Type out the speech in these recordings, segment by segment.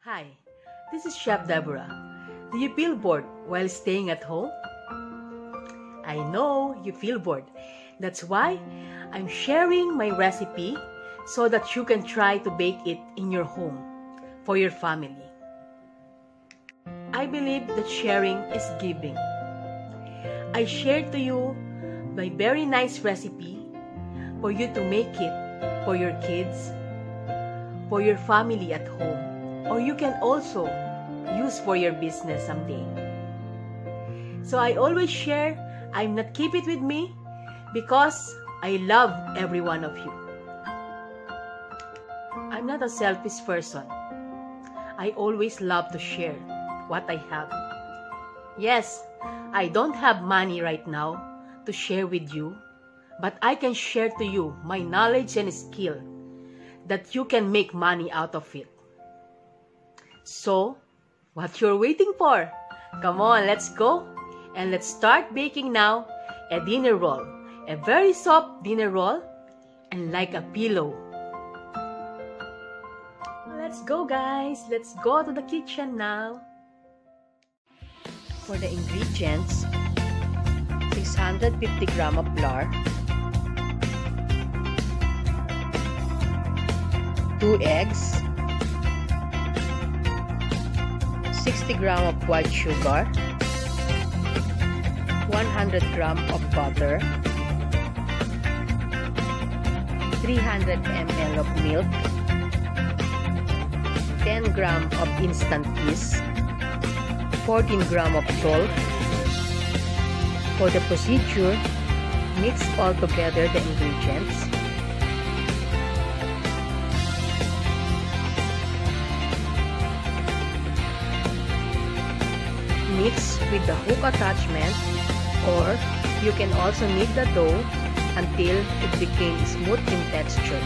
Hi, this is Chef Deborah. Do you feel bored while staying at home? I know you feel bored. That's why I'm sharing my recipe so that you can try to bake it in your home for your family. I believe that sharing is giving. I shared to you my very nice recipe for you to make it for your kids, for your family at home, or you can also use for your business someday. So I always share. I'm not keep it with me because I love every one of you. I'm not a selfish person. I always love to share what I have. Yes, I don't have money right now to share with you, but I can share to you my knowledge and skill that you can make money out of it. So, what you're waiting for? Come on, let's go. And let's start baking now a dinner roll. A very soft dinner roll and like a pillow. Let's go, guys. Let's go to the kitchen now. For the ingredients, 650 grams of flour, 2 eggs, 60 grams of white sugar, 100 grams of butter, 300 ml of milk, 10 grams of instant yeast, 14 grams of salt. For the procedure, mix all together the ingredients. Mix with the hook attachment, or you can also knead the dough until it became smooth in texture.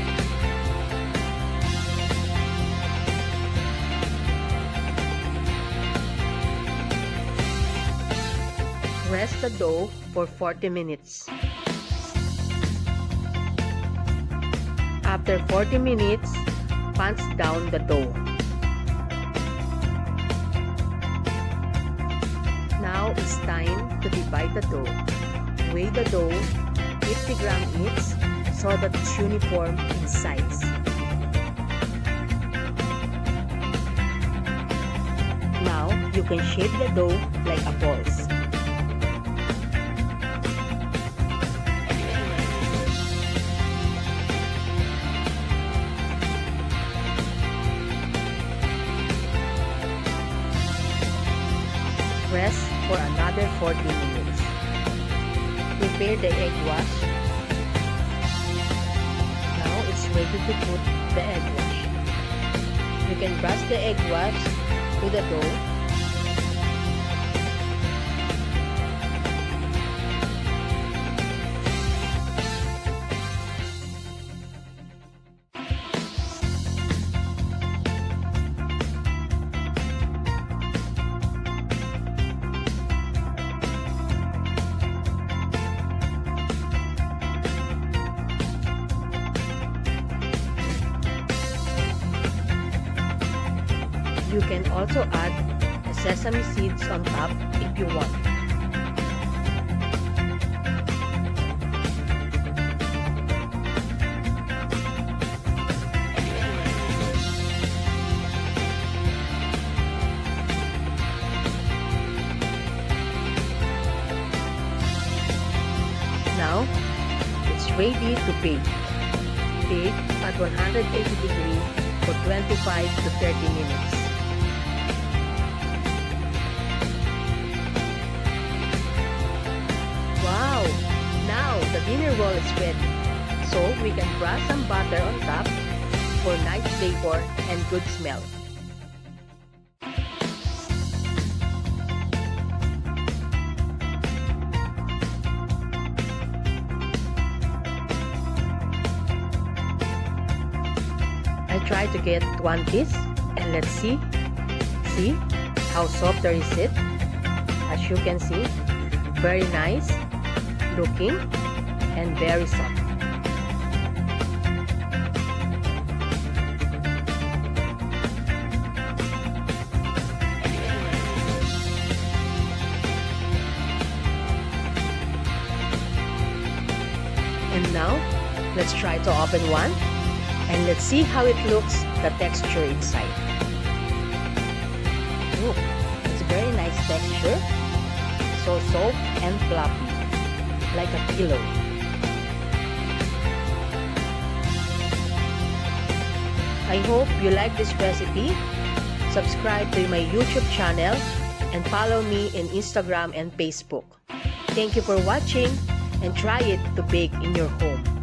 Rest the dough for 40 minutes. After 40 minutes, punch down the dough. Now it's time to divide the dough. Weigh the dough 50 grams each so that it's uniform in size. Now you can shape the dough like a balls. Rest for another 40 minutes. Prepare the egg wash. Now it's ready to put the egg wash. You can brush the egg wash to the dough. You can also add sesame seeds on top if you want. Now, it's ready to bake. Bake at 180 degrees for 25 to 30 minutes. Wow! Now the dinner roll is ready. So we can brush some butter on top for nice flavor and good smell. I try to get one piece and let's see. See how soft is it? As you can see, very nice looking and very soft. Let's try to open one and let's see how it looks, the texture inside. Oh, it's a very nice texture. So soft and fluffy, like a pillow. I hope you like this recipe. Subscribe to my YouTube channel and follow me in Instagram and Facebook. Thank you for watching and try it to bake in your home.